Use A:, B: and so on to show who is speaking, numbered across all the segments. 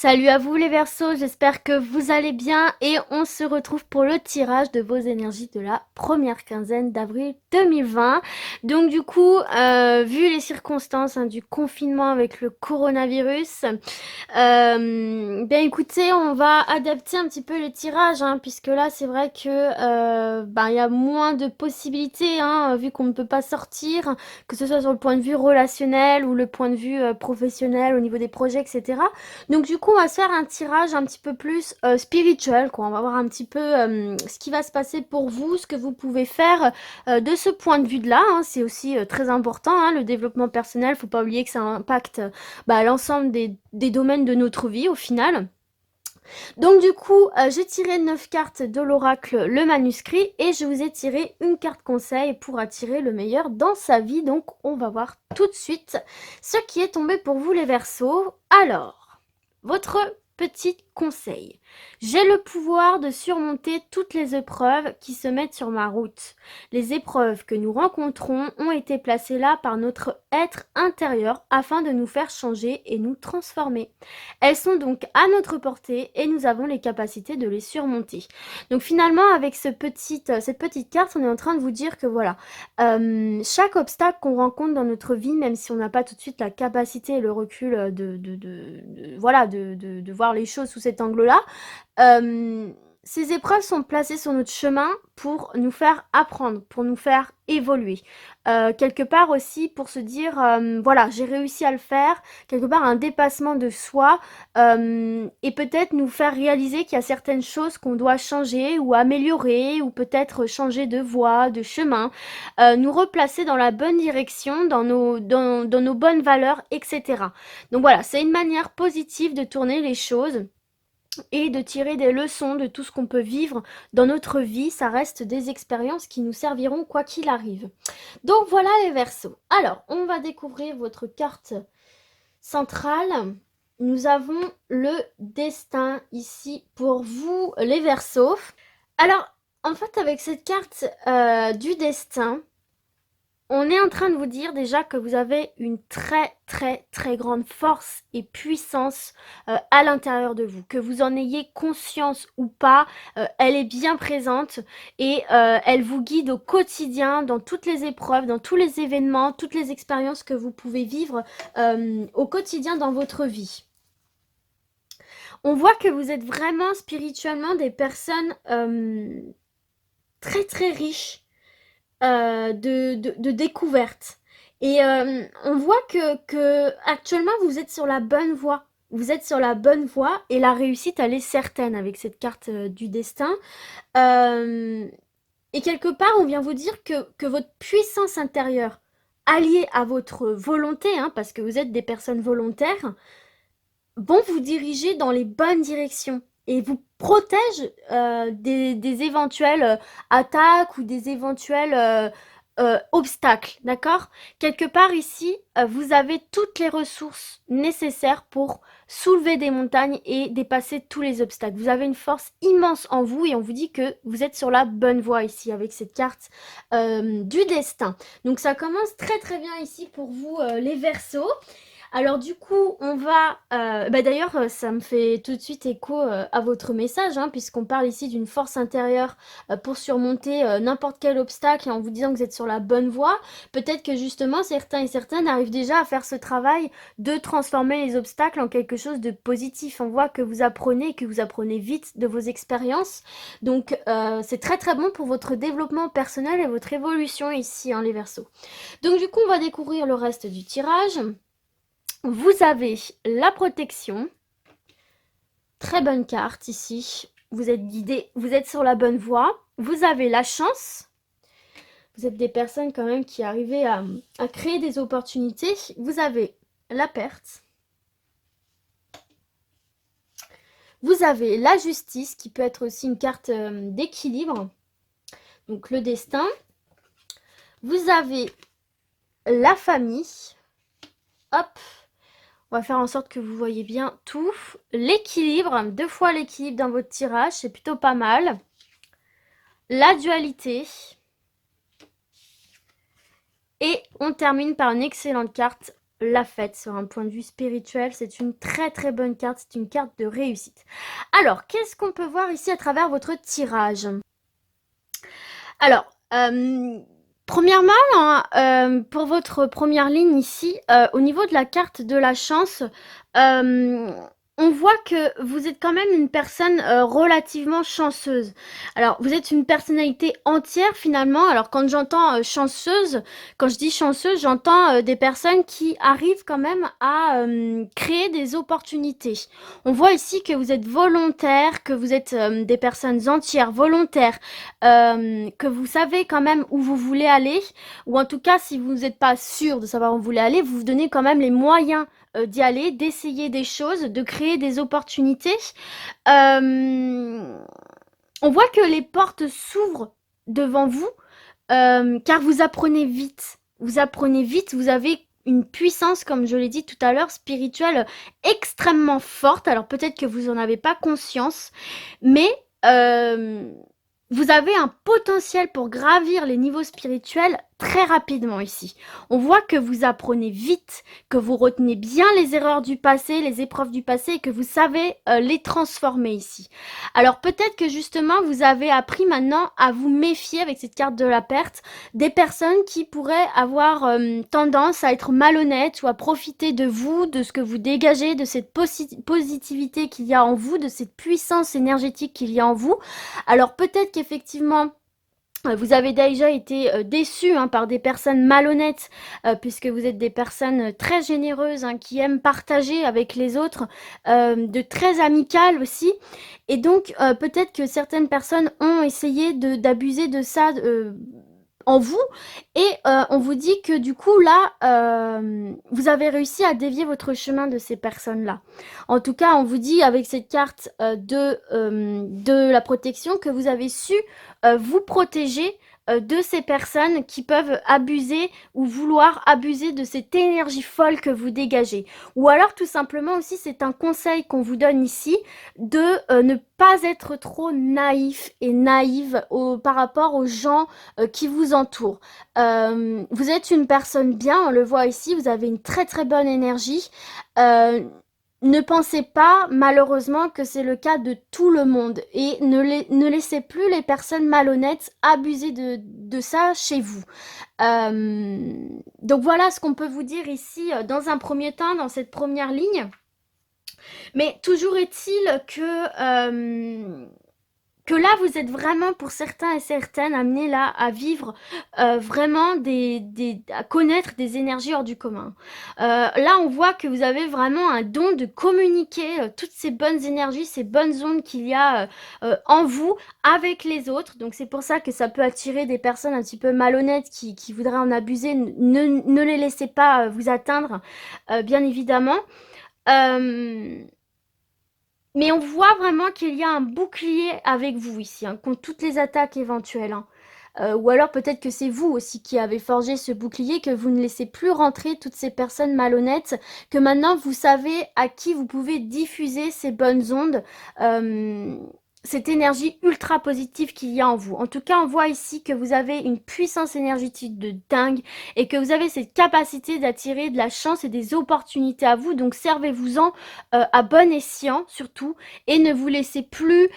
A: Salut à vous les Verseaux, j'espère que vous allez bien et on se retrouve pour le tirage de vos énergies de la première quinzaine d'avril 2020. Donc du coup, vu les circonstances du confinement avec le coronavirus, bien écoutez, on va adapter un petit peu les tirages, puisque là c'est vrai que il y a moins de possibilités, vu qu'on ne peut pas sortir, que ce soit sur le point de vue relationnel ou le point de vue professionnel au niveau des projets, etc. Donc du coup, on va se faire un tirage un petit peu plus spirituel, quoi. On va voir un petit peu ce qui va se passer pour vous, ce que vous pouvez faire de ce point de vue-là. C'est aussi très important, le développement personnel. Faut pas oublier que ça impacte l'ensemble des domaines de notre vie au final. Donc du coup, j'ai tiré 9 cartes de l'oracle, le manuscrit, et je vous ai tiré une carte conseil pour attirer le meilleur dans sa vie. Donc on va voir tout de suite ce qui est tombé pour vous les Verseaux. Alors, votre petit conseil. J'ai le pouvoir de surmonter toutes les épreuves qui se mettent sur ma route. Les épreuves que nous rencontrons ont été placées là par notre être intérieur afin de nous faire changer et nous transformer. Elles sont donc à notre portée et nous avons les capacités de les surmonter. Donc finalement, avec cette petite carte, on est en train de vous dire que voilà, chaque obstacle qu'on rencontre dans notre vie, même si on n'a pas tout de suite la capacité et le recul de voir les choses sous cet angle-là, ces épreuves sont placées sur notre chemin pour nous faire apprendre, pour nous faire évoluer. Quelque part aussi pour se dire, voilà, j'ai réussi à le faire, quelque part un dépassement de soi, et peut-être nous faire réaliser qu'il y a certaines choses qu'on doit changer ou améliorer, ou peut-être changer de voie, de chemin, nous replacer dans la bonne direction, dans nos bonnes valeurs, etc. Donc voilà, c'est une manière positive de tourner les choses et de tirer des leçons de tout ce qu'on peut vivre dans notre vie. Ça reste des expériences qui nous serviront quoi qu'il arrive. Donc voilà les Verseaux. Alors, on va découvrir votre carte centrale. Nous avons le destin ici pour vous les Verseaux. Alors, en fait, avec cette carte du destin, on est en train de vous dire déjà que vous avez une très très très grande force et puissance à l'intérieur de vous. Que vous en ayez conscience ou pas, elle est bien présente et elle vous guide au quotidien dans toutes les épreuves, dans tous les événements, toutes les expériences que vous pouvez vivre au quotidien dans votre vie. On voit que vous êtes vraiment spirituellement des personnes très très riches de découverte. Et on voit que actuellement vous êtes sur la bonne voie. Vous êtes sur la bonne voie et la réussite, elle est certaine avec cette carte du destin. Euh, et quelque part, on vient vous dire que votre puissance intérieure, alliée à votre volonté, parce que vous êtes des personnes volontaires, vont vous diriger dans les bonnes directions et vous protège des éventuelles attaques ou des éventuels obstacles, d'accord? Quelque part ici, vous avez toutes les ressources nécessaires pour soulever des montagnes et dépasser tous les obstacles. Vous avez une force immense en vous et on vous dit que vous êtes sur la bonne voie ici avec cette carte du destin. Donc ça commence très très bien ici pour vous les Verseaux. Alors du coup, on va... d'ailleurs, ça me fait tout de suite écho à votre message, puisqu'on parle ici d'une force intérieure pour surmonter n'importe quel obstacle et en vous disant que vous êtes sur la bonne voie. Peut-être que justement, certains et certaines arrivent déjà à faire ce travail de transformer les obstacles en quelque chose de positif. On voit que vous apprenez et que vous apprenez vite de vos expériences. Donc, c'est très très bon pour votre développement personnel et votre évolution ici, les Verseaux. Donc du coup, on va découvrir le reste du tirage. Vous avez la protection. Très bonne carte ici. Vous êtes guidé, vous êtes sur la bonne voie. Vous avez la chance. Vous êtes des personnes quand même qui arrivent à créer des opportunités. Vous avez la perte. Vous avez la justice qui peut être aussi une carte d'équilibre. Donc le destin. Vous avez la famille. Hop. On va faire en sorte que vous voyez bien tout. L'équilibre, 2 fois l'équilibre dans votre tirage, c'est plutôt pas mal. La dualité. Et on termine par une excellente carte, la fête sur un point de vue spirituel. C'est une très très bonne carte, c'est une carte de réussite. Alors, qu'est-ce qu'on peut voir ici à travers votre tirage? Alors, premièrement, hein, pour votre première ligne ici, au niveau de la carte de la chance, euh, on voit que vous êtes quand même une personne relativement chanceuse. Alors, vous êtes une personnalité entière finalement. Alors, quand j'entends chanceuse, quand je dis chanceuse, j'entends des personnes qui arrivent quand même à créer des opportunités. On voit ici que vous êtes volontaire, que vous êtes des personnes entières, volontaires, que vous savez quand même où vous voulez aller, ou en tout cas, si vous n'êtes pas sûr de savoir où vous voulez aller, vous vous donnez quand même les moyens d'y aller, d'essayer des choses, de créer des opportunités. On voit que les portes s'ouvrent devant vous, car vous apprenez vite. Vous apprenez vite, vous avez une puissance, comme je l'ai dit tout à l'heure, spirituelle extrêmement forte. Alors peut-être que vous n'en avez pas conscience, mais vous avez un potentiel pour gravir les niveaux spirituels très rapidement ici. On voit que vous apprenez vite, que vous retenez bien les erreurs du passé, les épreuves du passé et que vous savez les transformer ici. Alors peut-être que justement vous avez appris maintenant à vous méfier avec cette carte de la perte des personnes qui pourraient avoir tendance à être malhonnêtes ou à profiter de vous, de ce que vous dégagez, de cette positivité qu'il y a en vous, de cette puissance énergétique qu'il y a en vous. Alors peut-être qu'effectivement, vous avez déjà été déçus par des personnes malhonnêtes, puisque vous êtes des personnes très généreuses, qui aiment partager avec les autres, de très amicales aussi. Et donc, peut-être que certaines personnes ont essayé d'abuser de ça en vous. Et on vous dit que du coup, là, vous avez réussi à dévier votre chemin de ces personnes-là. En tout cas, on vous dit avec cette carte de la protection que vous avez su vous protéger de ces personnes qui peuvent abuser ou vouloir abuser de cette énergie folle que vous dégagez. Ou alors tout simplement aussi, c'est un conseil qu'on vous donne ici de ne pas être trop naïf et naïve par rapport aux gens qui vous entourent. Vous êtes une personne bien, on le voit ici, vous avez une très très bonne énergie. Euh, Ne pensez pas, malheureusement, que c'est le cas de tout le monde et ne laissez plus les personnes malhonnêtes abuser de ça chez vous. Donc voilà ce qu'on peut vous dire ici dans un premier temps, dans cette première ligne. Mais toujours est-il que là, vous êtes vraiment, pour certains et certaines, amenés là à vivre vraiment à connaître des énergies hors du commun. Là, on voit que vous avez vraiment un don de communiquer toutes ces bonnes énergies, ces bonnes ondes qu'il y a en vous avec les autres. Donc c'est pour ça que ça peut attirer des personnes un petit peu malhonnêtes qui voudraient en abuser. Ne les laissez pas vous atteindre, bien évidemment. Euh, mais on voit vraiment qu'il y a un bouclier avec vous ici, contre toutes les attaques éventuelles. Ou alors peut-être que c'est vous aussi qui avez forgé ce bouclier, que vous ne laissez plus rentrer toutes ces personnes malhonnêtes, que maintenant vous savez à qui vous pouvez diffuser ces bonnes ondes. Cette énergie ultra positive qu'il y a en vous. En tout cas, on voit ici que vous avez une puissance énergétique de dingue et que vous avez cette capacité d'attirer de la chance et des opportunités à vous. Donc servez-vous-en à bon escient surtout et ne vous laissez plus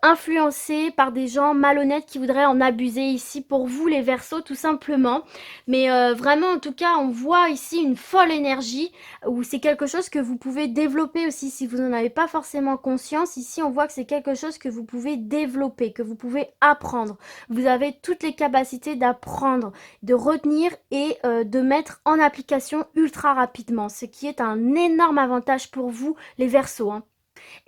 A: influencer par des gens malhonnêtes qui voudraient en abuser ici pour vous les Verseaux tout simplement. Mais vraiment en tout cas on voit ici une folle énergie où c'est quelque chose que vous pouvez développer aussi si vous n'en avez pas forcément conscience. Ici on voit que c'est quelque chose que vous pouvez développer, que vous pouvez apprendre. Vous avez toutes les capacités d'apprendre, de retenir et de mettre en application ultra rapidement, ce qui est un énorme avantage pour vous les Verseaux.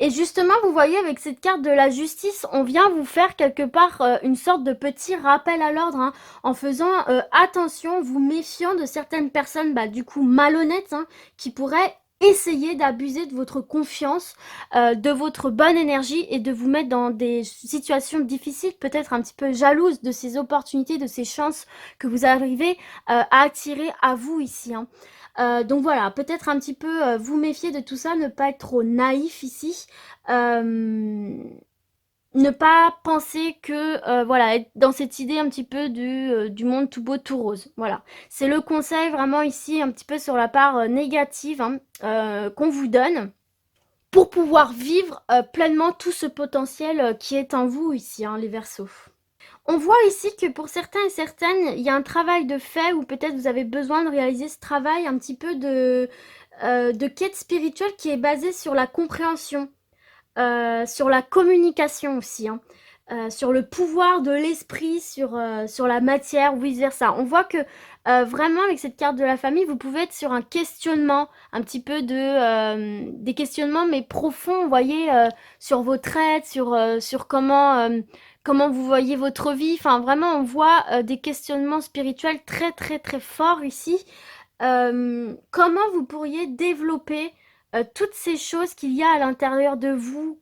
A: Et justement, vous voyez, avec cette carte de la justice, on vient vous faire quelque part une sorte de petit rappel à l'ordre, en faisant attention, vous méfiant de certaines personnes, du coup malhonnêtes, qui pourraient essayer d'abuser de votre confiance, de votre bonne énergie et de vous mettre dans des situations difficiles, peut-être un petit peu jalouses de ces opportunités, de ces chances que vous arrivez à attirer à vous ici. Donc voilà, peut-être un petit peu vous méfier de tout ça, ne pas être trop naïf ici. ne pas penser que, voilà, être dans cette idée un petit peu du monde tout beau, tout rose. Voilà. C'est le conseil vraiment ici, un petit peu sur la part négative hein, qu'on vous donne pour pouvoir vivre pleinement tout ce potentiel qui est en vous ici, hein, les Verseaux. On voit ici que pour certains et certaines, il y a un travail de fait ou peut-être vous avez besoin de réaliser ce travail un petit peu de quête spirituelle qui est basé sur la compréhension, sur la communication aussi, hein, sur le pouvoir de l'esprit, sur la matière ou vice-versa. On voit que vraiment avec cette carte de la famille, vous pouvez être sur un questionnement, un petit peu des questionnements mais profonds, vous voyez, sur vos traits, sur comment vous voyez votre vie. Enfin, vraiment, on voit des questionnements spirituels très, très, très forts ici. Comment vous pourriez développer toutes ces choses qu'il y a à l'intérieur de vous,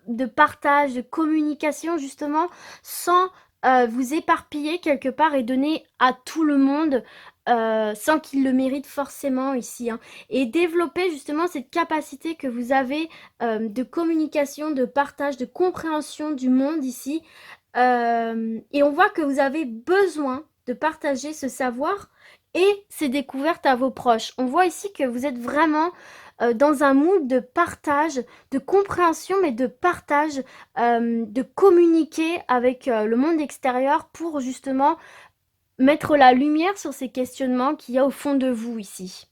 A: de partage, de communication justement, sans vous éparpiller quelque part et donner à tout le monde sans qu'il le mérite forcément ici. Hein. Et développer justement cette capacité que vous avez de communication, de partage, de compréhension du monde ici. Et on voit que vous avez besoin de partager ce savoir et ces découvertes à vos proches. On voit ici que vous êtes vraiment dans un mood de partage, de compréhension, mais de partage, de communiquer avec le monde extérieur pour justement mettre la lumière sur ces questionnements qu'il y a au fond de vous ici.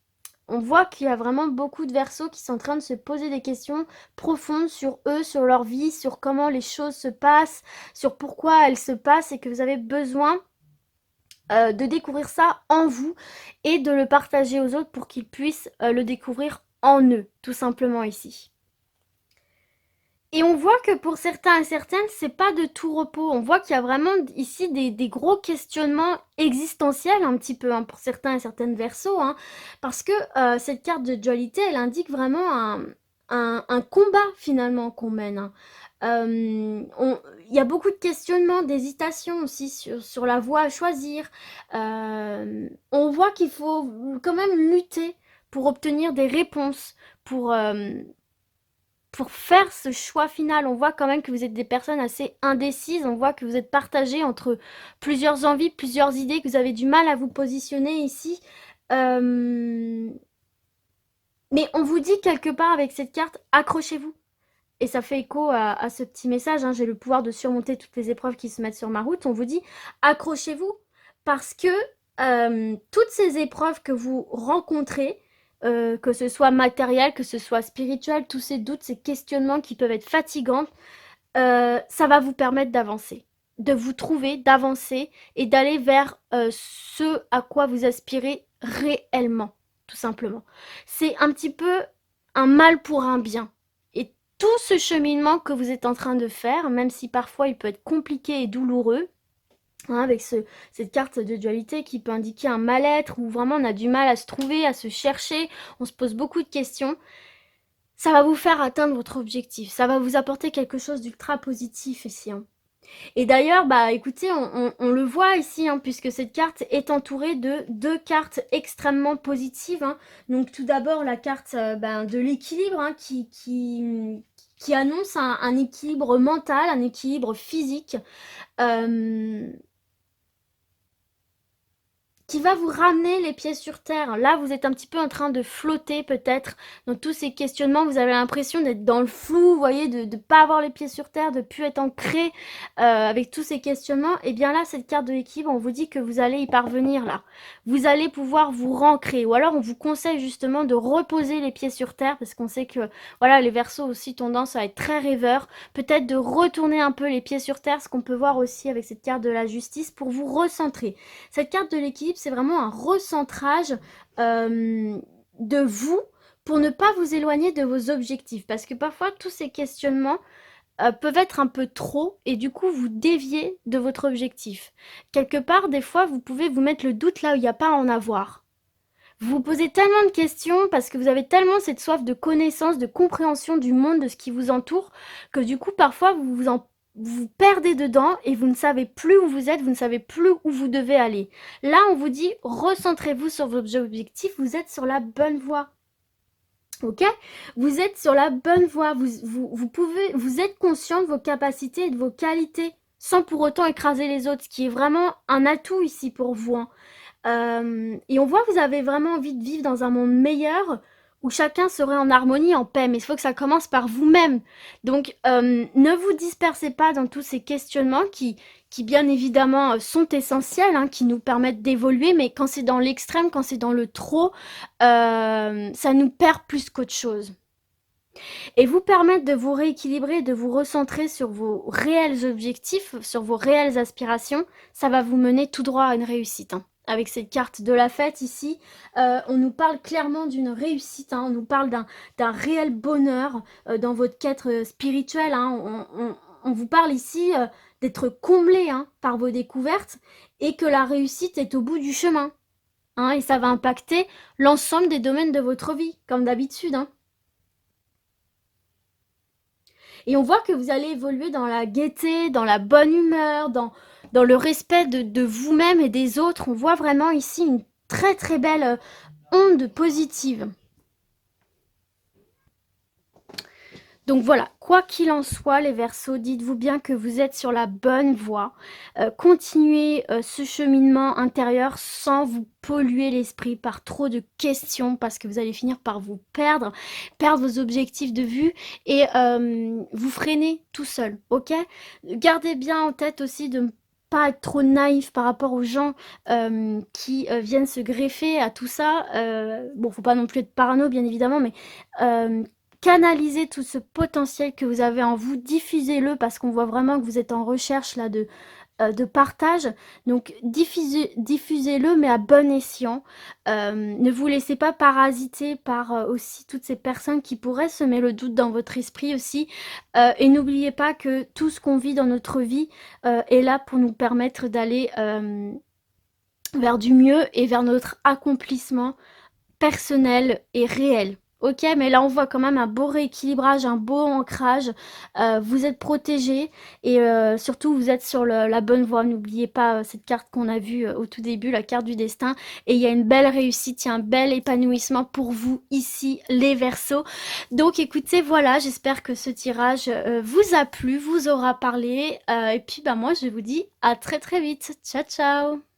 A: On voit qu'il y a vraiment beaucoup de Verseaux qui sont en train de se poser des questions profondes sur eux, sur leur vie, sur comment les choses se passent, sur pourquoi elles se passent et que vous avez besoin de découvrir ça en vous et de le partager aux autres pour qu'ils puissent le découvrir en eux, tout simplement ici. Et on voit que pour certains et certaines, c'est pas de tout repos. On voit qu'il y a vraiment ici des gros questionnements existentiels un petit peu hein, pour certains et certaines Verseaux. Hein, parce que cette carte de dualité, elle indique vraiment un combat finalement qu'on mène. Hein. Il y a beaucoup de questionnements, d'hésitation aussi sur la voie à choisir. On voit qu'il faut quand même lutter pour obtenir des réponses, pour faire ce choix final. On voit quand même que vous êtes des personnes assez indécises, on voit que vous êtes partagées entre plusieurs envies, plusieurs idées, que vous avez du mal à vous positionner ici. Mais on vous dit quelque part avec cette carte, accrochez-vous. Et ça fait écho à ce petit message, hein, j'ai le pouvoir de surmonter toutes les épreuves qui se mettent sur ma route. On vous dit, accrochez-vous, parce que toutes ces épreuves que vous rencontrez, que ce soit matériel, que ce soit spirituel, tous ces doutes, ces questionnements qui peuvent être fatigants, ça va vous permettre d'avancer, de vous trouver, d'avancer et d'aller vers ce à quoi vous aspirez réellement, tout simplement. C'est un petit peu un mal pour un bien. Et tout ce cheminement que vous êtes en train de faire, même si parfois il peut être compliqué et douloureux, hein, avec cette carte de dualité qui peut indiquer un mal-être où vraiment on a du mal à se trouver, à se chercher, on se pose beaucoup de questions, ça va vous faire atteindre votre objectif, ça va vous apporter quelque chose d'ultra positif ici. Hein. Et d'ailleurs, bah écoutez, on le voit ici, hein, puisque cette carte est entourée de deux cartes extrêmement positives. Hein. Donc tout d'abord la carte de l'équilibre hein, qui annonce un équilibre mental, un équilibre physique. Qui va vous ramener les pieds sur terre. Là, vous êtes un petit peu en train de flotter peut-être dans tous ces questionnements. Vous avez l'impression d'être dans le flou, vous voyez, de ne pas avoir les pieds sur terre, de ne plus être ancré avec tous ces questionnements. Et bien là, cette carte de l'équilibre, on vous dit que vous allez y parvenir là. Vous allez pouvoir vous rancrer. Ou alors, on vous conseille justement de reposer les pieds sur terre parce qu'on sait que voilà, les Verseaux aussi tendance à être très rêveurs. Peut-être de retourner un peu les pieds sur terre, ce qu'on peut voir aussi avec cette carte de la justice pour vous recentrer. Cette carte de l'équilibre, c'est vraiment un recentrage de vous pour ne pas vous éloigner de vos objectifs. Parce que parfois, tous ces questionnements peuvent être un peu trop et du coup, vous déviez de votre objectif. Quelque part, des fois, vous pouvez vous mettre le doute là où il n'y a pas à en avoir. Vous vous posez tellement de questions parce que vous avez tellement cette soif de connaissance, de compréhension du monde, de ce qui vous entoure, que du coup, parfois, vous vous perdez dedans et vous ne savez plus où vous êtes, vous ne savez plus où vous devez aller. Là, on vous dit, recentrez-vous sur vos objectifs, vous êtes sur la bonne voie. OK? Vous êtes sur la bonne voie, vous êtes conscient de vos capacités et de vos qualités, sans pour autant écraser les autres, ce qui est vraiment un atout ici pour vous, hein. Et on voit que vous avez vraiment envie de vivre dans un monde meilleur, où chacun serait en harmonie, en paix, mais il faut que ça commence par vous-même. Donc, ne vous dispersez pas dans tous ces questionnements qui bien évidemment, sont essentiels, hein, qui nous permettent d'évoluer, mais quand c'est dans l'extrême, quand c'est dans le trop, ça nous perd plus qu'autre chose. Et vous permettre de vous rééquilibrer, de vous recentrer sur vos réels objectifs, sur vos réelles aspirations, ça va vous mener tout droit à une réussite, hein. Avec cette carte de la fête ici, on nous parle clairement d'une réussite, hein, on nous parle d'un réel bonheur dans votre quête spirituelle, hein. On vous parle ici d'être comblé, hein, par vos découvertes et que la réussite est au bout du chemin, hein, et ça va impacter l'ensemble des domaines de votre vie, comme d'habitude, hein. Et on voit que vous allez évoluer dans la gaieté, dans la bonne humeur, dans le respect de vous-même et des autres. On voit vraiment ici une très très belle onde positive. Donc voilà, quoi qu'il en soit, les Verseaux, dites-vous bien que vous êtes sur la bonne voie. Continuez ce cheminement intérieur sans vous polluer l'esprit par trop de questions parce que vous allez finir par vous perdre vos objectifs de vue et vous freiner tout seul, ok? Gardez bien en tête aussi de ne pas être trop naïf par rapport aux gens qui viennent se greffer à tout ça. Bon, faut pas non plus être parano, bien évidemment, mais canalisez tout ce potentiel que vous avez en vous, diffusez-le parce qu'on voit vraiment que vous êtes en recherche là de partage. Donc diffusez-le mais à bon escient. Ne vous laissez pas parasiter par aussi toutes ces personnes qui pourraient semer le doute dans votre esprit aussi. Et n'oubliez pas que tout ce qu'on vit dans notre vie est là pour nous permettre d'aller vers du mieux et vers notre accomplissement personnel et réel. Ok, mais là on voit quand même un beau rééquilibrage, un beau ancrage. Vous êtes protégé et surtout vous êtes sur la bonne voie. N'oubliez pas cette carte qu'on a vue au tout début, la carte du destin. Et il y a une belle réussite, il y a un bel épanouissement pour vous ici, les Verseaux. Donc écoutez, voilà, j'espère que ce tirage vous a plu, vous aura parlé. Et puis bah moi je vous dis à très très vite. Ciao ciao.